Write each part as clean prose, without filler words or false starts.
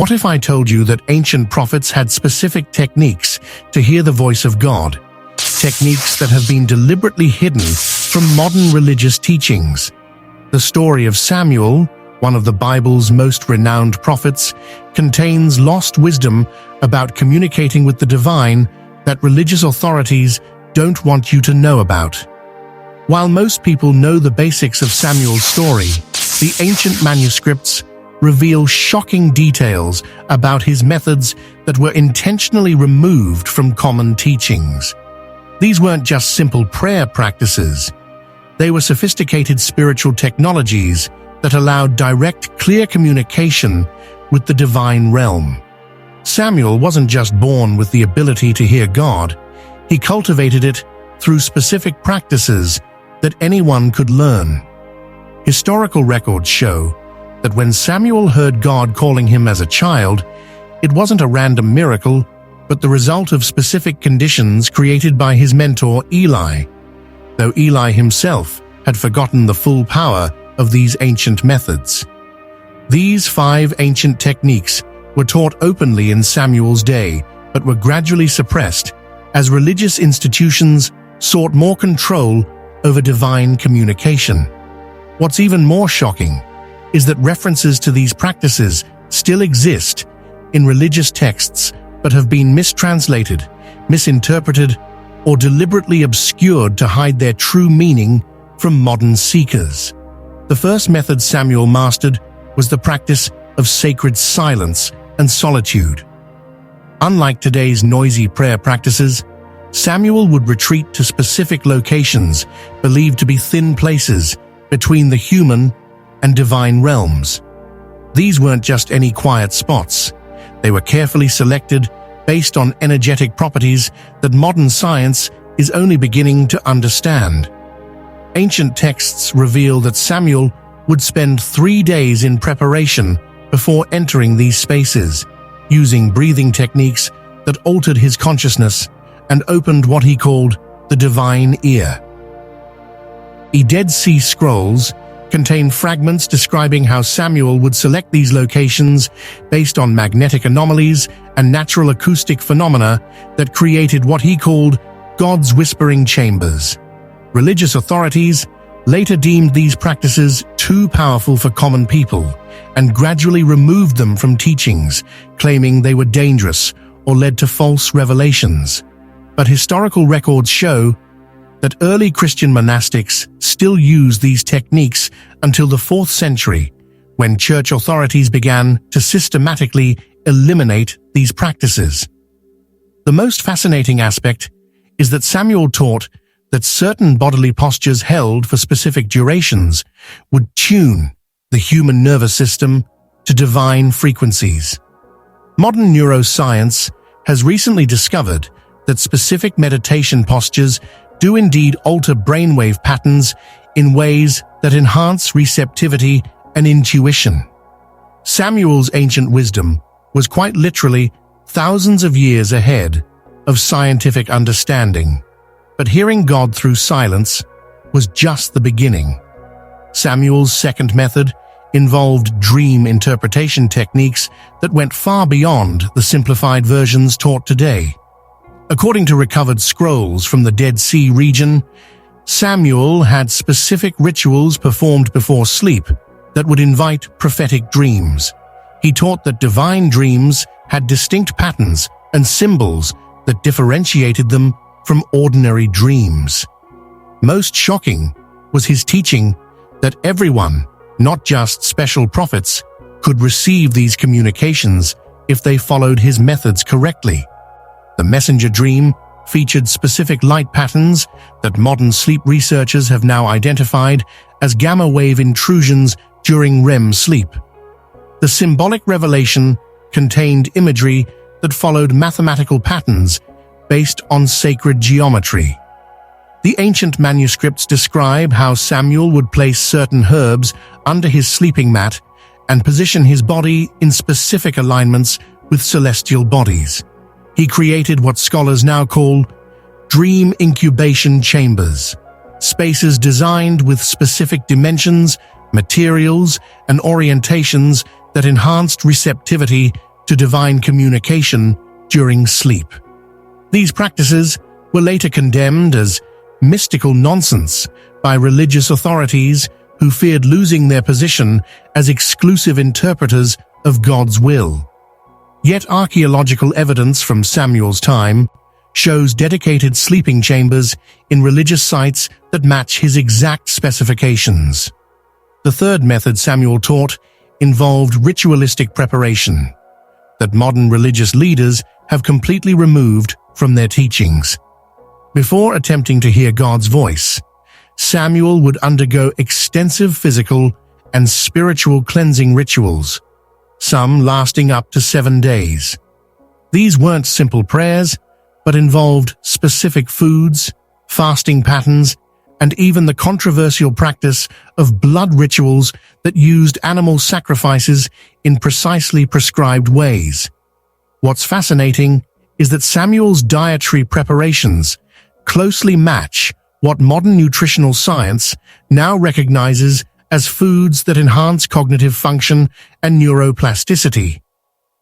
What if I told you that ancient prophets had specific techniques to hear the voice of God? Techniques that have been deliberately hidden from modern religious teachings. The story of Samuel, one of the Bible's most renowned prophets, contains lost wisdom about communicating with the divine that religious authorities don't want you to know about. While most people know the basics of Samuel's story, the ancient manuscripts reveal shocking details about his methods that were intentionally removed from common teachings. These weren't just simple prayer practices. They were sophisticated spiritual technologies that allowed direct, clear communication with the divine realm. Samuel wasn't just born with the ability to hear God. He cultivated it through specific practices that anyone could learn. Historical records show that when Samuel heard God calling him as a child, it wasn't a random miracle, but the result of specific conditions created by his mentor Eli, though Eli himself had forgotten the full power of these ancient methods. These 5 ancient techniques were taught openly in Samuel's day, but were gradually suppressed as religious institutions sought more control over divine communication. What's even more shocking is that references to these practices still exist in religious texts but have been mistranslated, misinterpreted, or deliberately obscured to hide their true meaning from modern seekers. The first method Samuel mastered was the practice of sacred silence and solitude. Unlike today's noisy prayer practices, Samuel would retreat to specific locations believed to be thin places between the human and divine realms. These weren't just any quiet spots. They were carefully selected based on energetic properties that modern science is only beginning to understand. Ancient texts reveal that Samuel would spend 3 days in preparation before entering these spaces, using breathing techniques that altered his consciousness and opened what he called the divine ear. The Dead Sea Scrolls contain fragments describing how Samuel would select these locations based on magnetic anomalies and natural acoustic phenomena that created what he called God's whispering chambers. Religious authorities later deemed these practices too powerful for common people and gradually removed them from teachings, claiming they were dangerous or led to false revelations. But historical records show that early Christian monastics still used these techniques until the 4th century, when church authorities began to systematically eliminate these practices. The most fascinating aspect is that Samuel taught that certain bodily postures held for specific durations would tune the human nervous system to divine frequencies. Modern neuroscience has recently discovered that specific meditation postures do indeed alter brainwave patterns in ways that enhance receptivity and intuition. Samuel's ancient wisdom was quite literally thousands of years ahead of scientific understanding, but hearing God through silence was just the beginning. Samuel's second method involved dream interpretation techniques that went far beyond the simplified versions taught today. According to recovered scrolls from the Dead Sea region, Samuel had specific rituals performed before sleep that would invite prophetic dreams. He taught that divine dreams had distinct patterns and symbols that differentiated them from ordinary dreams. Most shocking was his teaching that everyone, not just special prophets, could receive these communications if they followed his methods correctly. The messenger dream featured specific light patterns that modern sleep researchers have now identified as gamma-wave intrusions during REM sleep. The symbolic revelation contained imagery that followed mathematical patterns based on sacred geometry. The ancient manuscripts describe how Samuel would place certain herbs under his sleeping mat and position his body in specific alignments with celestial bodies. He created what scholars now call dream incubation chambers, spaces designed with specific dimensions, materials, and orientations that enhanced receptivity to divine communication during sleep. These practices were later condemned as mystical nonsense by religious authorities who feared losing their position as exclusive interpreters of God's will. Yet archaeological evidence from Samuel's time shows dedicated sleeping chambers in religious sites that match his exact specifications. The third method Samuel taught involved ritualistic preparation, that modern religious leaders have completely removed from their teachings. Before attempting to hear God's voice, Samuel would undergo extensive physical and spiritual cleansing rituals, some lasting up to 7 days. These weren't simple prayers, but involved specific foods, fasting patterns, and even the controversial practice of blood rituals that used animal sacrifices in precisely prescribed ways. What's fascinating is that Samuel's dietary preparations closely match what modern nutritional science now recognizes as foods that enhance cognitive function and neuroplasticity.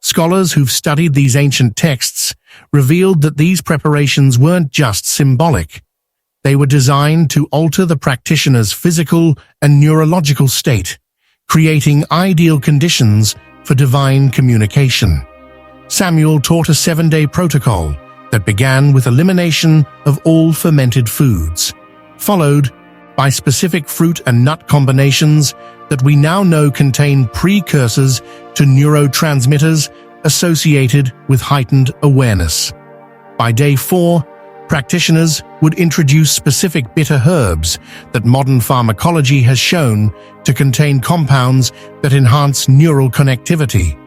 Scholars who've studied these ancient texts revealed that these preparations weren't just symbolic. They were designed to alter the practitioner's physical and neurological state, creating ideal conditions for divine communication. Samuel taught a 7-day protocol that began with elimination of all fermented foods, followed by specific fruit and nut combinations that we now know contain precursors to neurotransmitters associated with heightened awareness. By day 4, practitioners would introduce specific bitter herbs that modern pharmacology has shown to contain compounds that enhance neural connectivity.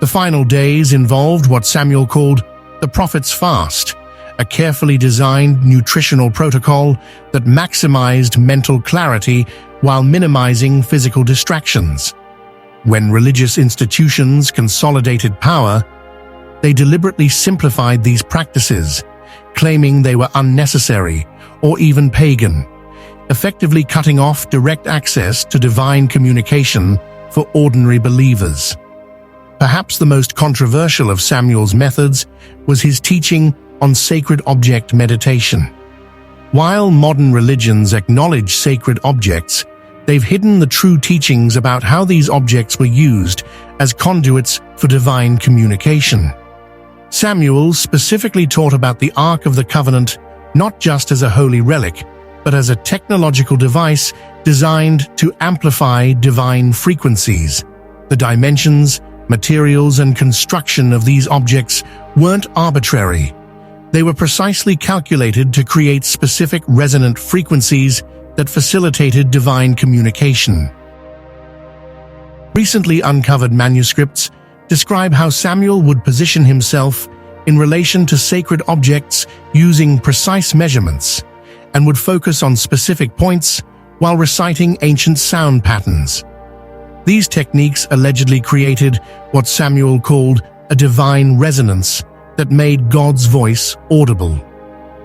The final days involved what Samuel called the Prophet's Fast, a carefully designed nutritional protocol that maximized mental clarity while minimizing physical distractions. When religious institutions consolidated power, they deliberately simplified these practices, claiming they were unnecessary or even pagan, effectively cutting off direct access to divine communication for ordinary believers. Perhaps the most controversial of Samuel's methods was his teaching on sacred object meditation. While modern religions acknowledge sacred objects, they've hidden the true teachings about how these objects were used as conduits for divine communication. Samuel specifically taught about the Ark of the Covenant not just as a holy relic, but as a technological device designed to amplify divine frequencies. The dimensions, materials, and construction of these objects weren't arbitrary. They were precisely calculated to create specific resonant frequencies that facilitated divine communication. Recently uncovered manuscripts describe how Samuel would position himself in relation to sacred objects using precise measurements, and would focus on specific points while reciting ancient sound patterns. These techniques allegedly created what Samuel called a divine resonance that made God's voice audible.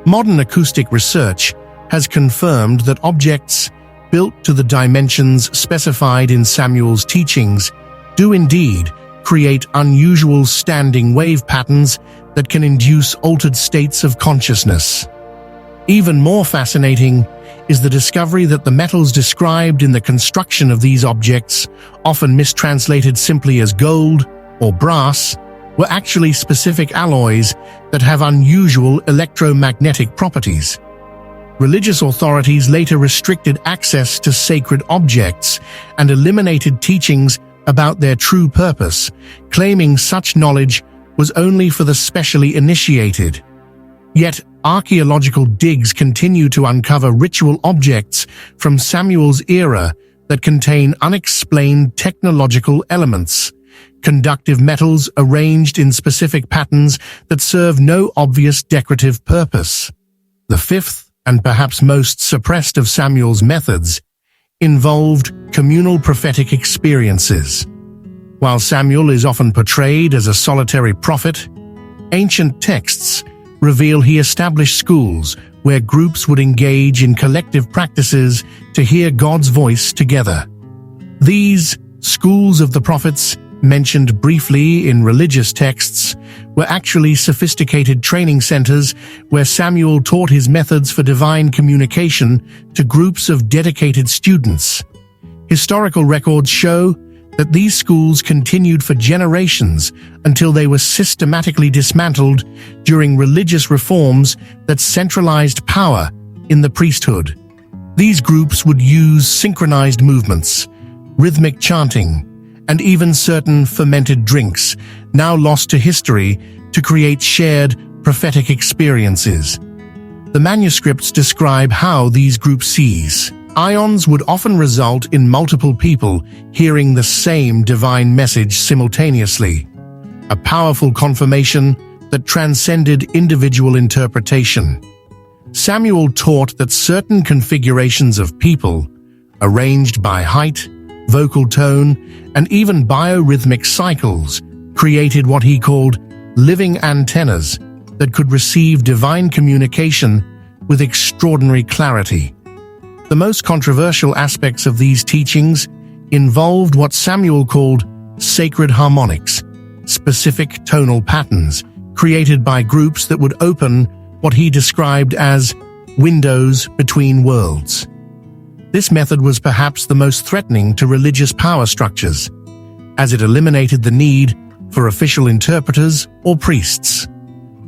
Modern acoustic research has confirmed that objects built to the dimensions specified in Samuel's teachings do indeed create unusual standing wave patterns that can induce altered states of consciousness. Even more fascinating is the discovery that the metals described in the construction of these objects, often mistranslated simply as gold or brass, were actually specific alloys that have unusual electromagnetic properties. Religious authorities later restricted access to sacred objects and eliminated teachings about their true purpose, claiming such knowledge was only for the specially initiated. Yet, archaeological digs continue to uncover ritual objects from Samuel's era that contain unexplained technological elements, conductive metals arranged in specific patterns that serve no obvious decorative purpose. The fifth, and perhaps most suppressed of Samuel's methods, involved communal prophetic experiences. While Samuel is often portrayed as a solitary prophet, ancient texts reveal he established schools where groups would engage in collective practices to hear God's voice together. These schools of the prophets mentioned briefly in religious texts, were actually sophisticated training centers where Samuel taught his methods for divine communication to groups of dedicated students. Historical records show that these schools continued for generations until they were systematically dismantled during religious reforms that centralized power in the priesthood. These groups would use synchronized movements, rhythmic chanting, and even certain fermented drinks, now lost to history, to create shared prophetic experiences. The manuscripts describe how these groups seize. Ions would often result in multiple people hearing the same divine message simultaneously, a powerful confirmation that transcended individual interpretation. Samuel taught that certain configurations of people, arranged by height, vocal tone, and even biorhythmic cycles, created what he called living antennas that could receive divine communication with extraordinary clarity. The most controversial aspects of these teachings involved what Samuel called sacred harmonics, specific tonal patterns created by groups that would open what he described as windows between worlds. This method was perhaps the most threatening to religious power structures, as it eliminated the need for official interpreters or priests.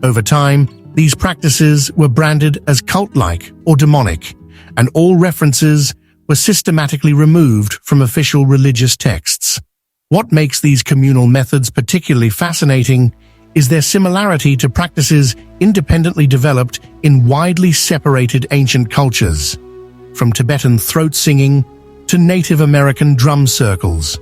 Over time, these practices were branded as cult-like or demonic, and all references were systematically removed from official religious texts. What makes these communal methods particularly fascinating is their similarity to practices independently developed in widely separated ancient cultures, from Tibetan throat singing to Native American drum circles.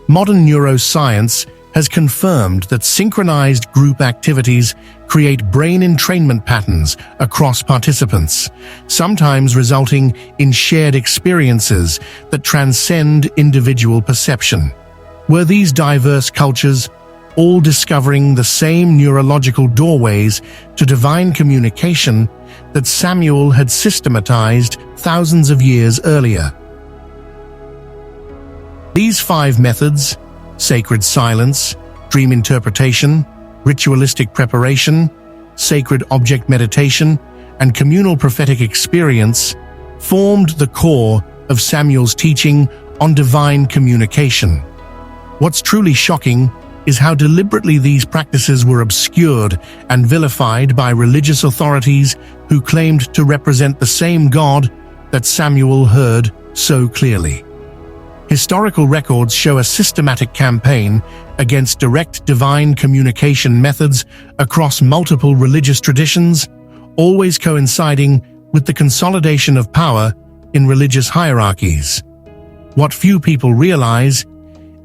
Modern neuroscience has confirmed that synchronized group activities create brain entrainment patterns across participants, sometimes resulting in shared experiences that transcend individual perception. Were these diverse cultures all discovering the same neurological doorways to divine communication that Samuel had systematized thousands of years earlier? These 5 methods, sacred silence, dream interpretation, ritualistic preparation, sacred object meditation, and communal prophetic experience, formed the core of Samuel's teaching on divine communication. What's truly shocking is how deliberately these practices were obscured and vilified by religious authorities who claimed to represent the same God that Samuel heard so clearly. Historical records show a systematic campaign against direct divine communication methods across multiple religious traditions, always coinciding with the consolidation of power in religious hierarchies. What few people realize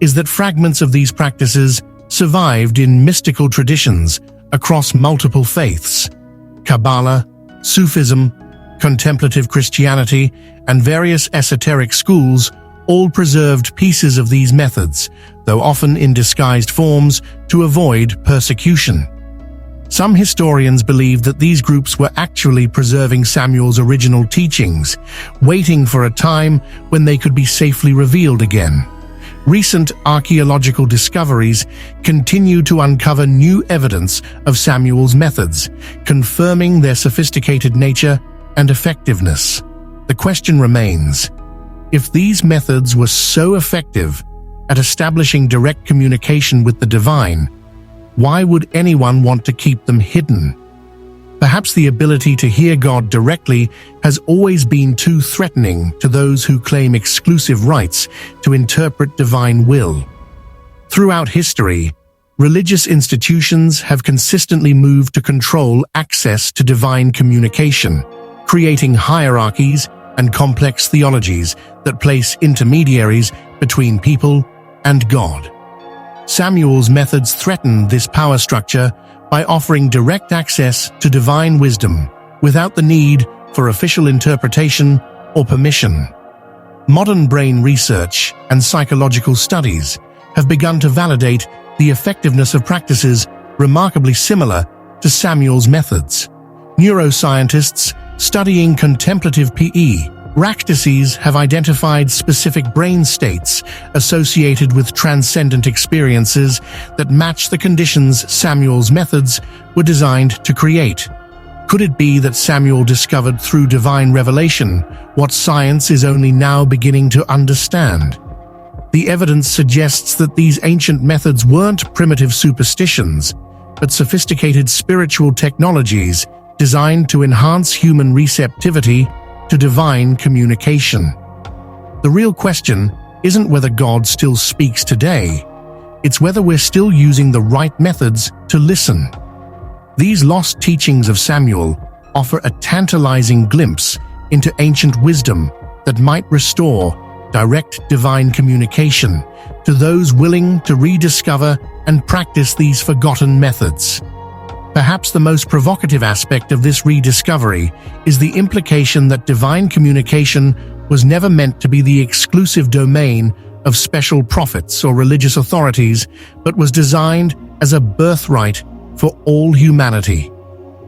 is that fragments of these practices survived in mystical traditions across multiple faiths. Kabbalah, Sufism, contemplative Christianity, and various esoteric schools all preserved pieces of these methods, though often in disguised forms, to avoid persecution. Some historians believe that these groups were actually preserving Samuel's original teachings, waiting for a time when they could be safely revealed again. Recent archaeological discoveries continue to uncover new evidence of Samuel's methods, confirming their sophisticated nature and effectiveness. The question remains: if these methods were so effective at establishing direct communication with the divine, why would anyone want to keep them hidden? Perhaps the ability to hear God directly has always been too threatening to those who claim exclusive rights to interpret divine will. Throughout history, religious institutions have consistently moved to control access to divine communication, creating hierarchies and complex theologies that place intermediaries between people and God. Samuel's methods threatened this power structure by offering direct access to divine wisdom without the need for official interpretation or permission. Modern brain research and psychological studies have begun to validate the effectiveness of practices remarkably similar to Samuel's methods. Neuroscientists studying contemplative PE Practices have identified specific brain states associated with transcendent experiences that match the conditions Samuel's methods were designed to create. Could it be that Samuel discovered through divine revelation what science is only now beginning to understand? The evidence suggests that these ancient methods weren't primitive superstitions, but sophisticated spiritual technologies designed to enhance human receptivity to divine communication. The real question isn't whether God still speaks today, it's whether we're still using the right methods to listen. These lost teachings of Samuel offer a tantalizing glimpse into ancient wisdom that might restore direct divine communication to those willing to rediscover and practice these forgotten methods. Perhaps the most provocative aspect of this rediscovery is the implication that divine communication was never meant to be the exclusive domain of special prophets or religious authorities, but was designed as a birthright for all humanity.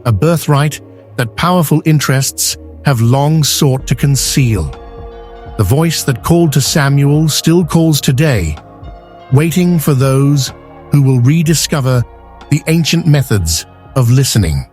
A birthright that powerful interests have long sought to conceal. The voice that called to Samuel still calls today, waiting for those who will rediscover the ancient methods of listening.